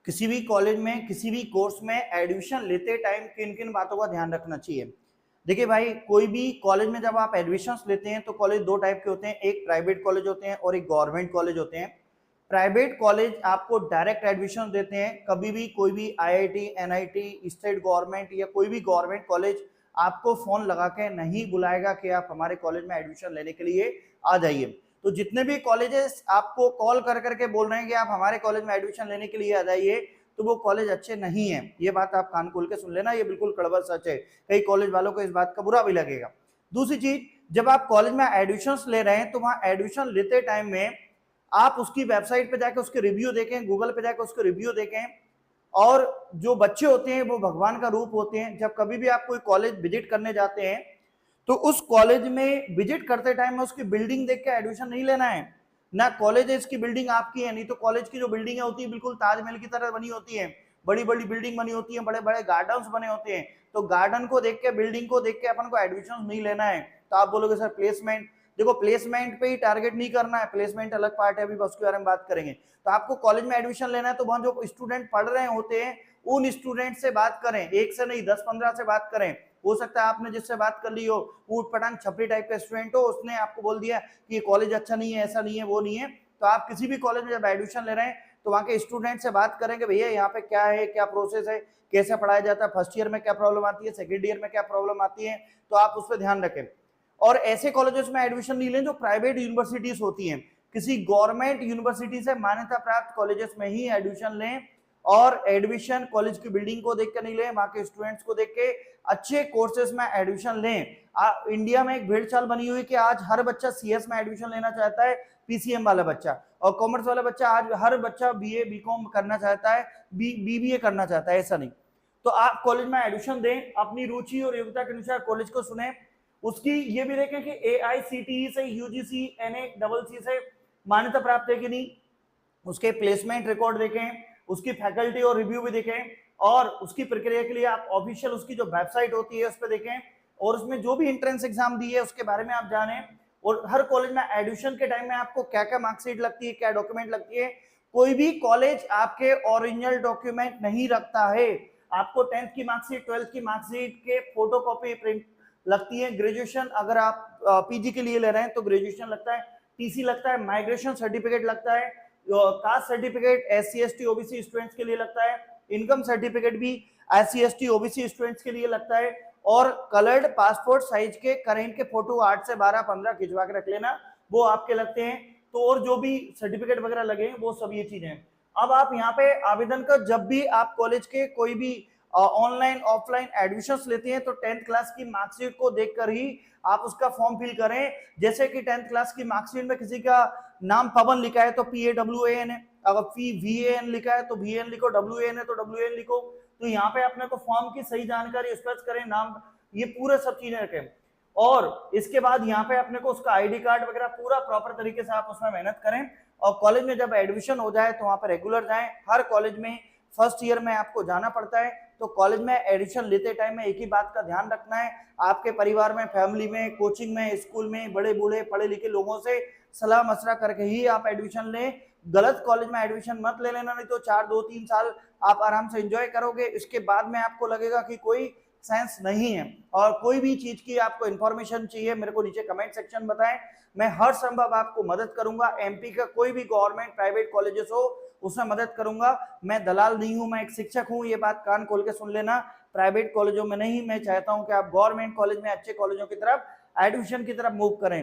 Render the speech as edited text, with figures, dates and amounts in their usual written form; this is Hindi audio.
किसी भी कॉलेज में किसी भी कोर्स में एडमिशन लेते टाइम किन किन बातों का ध्यान रखना चाहिए। देखिए भाई, कोई भी कॉलेज में जब आप एडमिशन लेते हैं तो कॉलेज दो टाइप के होते हैं, एक प्राइवेट कॉलेज होते हैं और एक गवर्नमेंट कॉलेज होते हैं। प्राइवेट कॉलेज आपको डायरेक्ट एडमिशन देते हैं, कभी भी कोई भी आईआईटी, एनआईटी, स्टेट गवर्नमेंट या कोई भी गवर्नमेंट कॉलेज आपको फोन लगा के नहीं बुलाएगा कि आप हमारे कॉलेज में एडमिशन लेने के लिए आ जाइए। तो जितने भी कॉलेजेस आपको कॉल कर करके बोल रहे हैं कि आप हमारे कॉलेज में एडमिशन लेने के लिए आ जाइए, तो वो कॉलेज अच्छे नहीं है। ये बात आप कान खोल के सुन लेना, ये बिल्कुल कड़वा सच है। कई कॉलेज वालों को इस बात का बुरा भी लगेगा। दूसरी चीज, जब आप कॉलेज में एडमिशन ले रहे हैं तो वहां एडमिशन लेते टाइम में आप उसकी वेबसाइट पे जाकर उसके रिव्यू देखें, गूगल पे जाकर उसके रिव्यू देखें। और जो बच्चे होते हैं वो भगवान का रूप होते हैं। जब कभी भी आप कोई कॉलेज विजिट करने जाते हैं तो उस कॉलेज में विजिट करते टाइम में उसकी बिल्डिंग देख के एडमिशन नहीं लेना है। ना कॉलेज है इसकी बिल्डिंग आपकी है, नहीं तो कॉलेज की जो बिल्डिंग होती है बिल्कुल ताजमहल की तरह बनी होती है, बड़ी बड़ी बिल्डिंग बनी होती है, बड़े बड़े गार्डन्स बने होते हैं। तो गार्डन को देख के, बिल्डिंग को देख के अपन को एडमिशन नहीं लेना है। तो आप बोलोगे सर प्लेसमेंट, देखो प्लेसमेंट पे ही टारगेट नहीं करना है, प्लेसमेंट अलग पार्ट है, अभी उसके बारे में बात करेंगे। तो आपको कॉलेज में एडमिशन लेना है तो वहां जो स्टूडेंट पढ़ रहे होते हैं उन स्टूडेंट से बात करें, एक से नहीं 10-15 से बात करें। हो सकता है आपने जिससे बात कर ली हो ऊट पटांग छपरी टाइप का स्टूडेंट हो, उसने आपको बोल दिया कि ये कॉलेज अच्छा नहीं है, ऐसा नहीं है, वो नहीं है। तो आप किसी भी कॉलेज में जब एडमिशन ले रहे हैं तो वहां के स्टूडेंट से बात करेंगे, भैया यहाँ पे क्या है, क्या प्रोसेस है, कैसे पढ़ाया जाता है, फर्स्ट ईयर में क्या प्रॉब्लम आती है, सेकेंड ईयर में क्या प्रॉब्लम आती है। तो आप उस पर ध्यान रखें। और ऐसे कॉलेजेस में एडमिशन नहीं लें जो प्राइवेट यूनिवर्सिटीज होती हैं, किसी गवर्नमेंट यूनिवर्सिटी से मान्यता प्राप्त कॉलेजेस में ही एडमिशन लें। और एडमिशन कॉलेज की बिल्डिंग को देख कर नहीं लें, वहां के स्टूडेंट्स को देख के अच्छे कोर्सेज में एडमिशन लें। इंडिया में एक भेड़ चाल बनी हुई कि आज हर बच्चा सीएस में एडमिशन लेना चाहता है, पीसीएम वाला बच्चा, और कॉमर्स वाला बच्चा, आज हर बच्चा बीए बीकॉम करना चाहता है, बीबीए करना चाहता है। ऐसा नहीं। तो आप कॉलेज में एडमिशन दें, अपनी रुचि और योग्यता के अनुसार कॉलेज को सुने। उसकी ये भी देखें कि एआईसीटीई से, यूजीसी, एनएसी से मान्यता प्राप्त है कि नहीं, उसके प्लेसमेंट रिकॉर्ड देखें, उसकी फैकल्टी और रिव्यू भी देखें। और उसकी प्रक्रिया के लिए आप ऑफिशियल उसकी जो वेबसाइट होती है उस पर देखें, और उसमें जो भी एंट्रेंस एग्जाम दी है उसके बारे में आप जानें। और हर कॉलेज में एडमिशन के टाइम में आपको क्या क्या मार्कशीट लगती है, क्या डॉक्यूमेंट लगती है। कोई भी कॉलेज आपके ओरिजिनल डॉक्यूमेंट नहीं रखता है। आपको 10th की मार्कशीट, 12th की मार्कशीट के फोटोकॉपी प्रिंट लगती है। ग्रेजुएशन अगर आप पीजी के लिए ले रहे हैं तो ग्रेजुएशन लगता है, टीसी लगता है, माइग्रेशन सर्टिफिकेट लगता है, caste certificate SC ST OBC students के लिए लगता है, इनकम सर्टिफिकेट भी एससी एसटी ओबीसी स्टूडेंट्स के लिए लगता है। और कलर्ड पासपोर्ट साइज के करेंट के फोटो 8 से 12 15 खिंचवा के रख लेना, वो आपके लगते हैं। तो और जो भी सर्टिफिकेट वगैरह लगे वो सब ये चीजें। अब आप यहाँ पे आवेदन कर, जब भी आप कॉलेज के कोई भी ऑनलाइन ऑफलाइन एडमिशंस लेते हैं तो 10th क्लास की मार्कशीट को देखकर ही आप उसका फॉर्म फिल करें। जैसे कि 10th क्लास की मार्कशीट में किसी का नाम पवन लिखा है तो PAWAN है, अगर VAN लिखा है तो VAN लिखो, WAN है तो WAN लिखो। तो यहाँ पे अपने को फॉर्म की सही जानकारी स्पष्ट करें, नाम, ये पूरे सब चीजें रखें। और इसके बाद यहाँ पे अपने को उसका आईडी कार्ड वगैरह पूरा प्रॉपर तरीके से आप उसमें मेहनत करें। और कॉलेज में जब एडमिशन हो जाए तो वहां पर रेगुलर जाएं। हर कॉलेज में फर्स्ट ईयर में आपको जाना पड़ता है। तो कॉलेज में एडमिशन लेते टाइम में एक ही बात का ध्यान रखना है, आपके परिवार में, फैमिली में, कोचिंग में, स्कूल में बड़े बूढ़े पढ़े लिखे लोगों से सलाह मशवरा करके ही आप एडमिशन लें। गलत कॉलेज में एडमिशन मत ले लेना, नहीं तो 4-2-3 साल आप आराम से एंजॉय करोगे, इसके बाद में आपको लगेगा कि कोई सेंस नहीं है। और कोई भी चीज की आपको इंफॉर्मेशन चाहिए मेरे को नीचे कमेंट सेक्शन बताएं, मैं हर संभव आपको मदद करूंगा। एमपी का कोई भी गवर्नमेंट प्राइवेट कॉलेजेस हो उसमें मदद करूंगा। मैं दलाल नहीं हूं, मैं एक शिक्षक हूं, ये बात कान खोल के सुन लेना। प्राइवेट कॉलेजों में नहीं, मैं चाहता हूं कि आप गवर्नमेंट कॉलेज में, अच्छे कॉलेजों की तरफ, एडमिशन की तरफ मूव करें।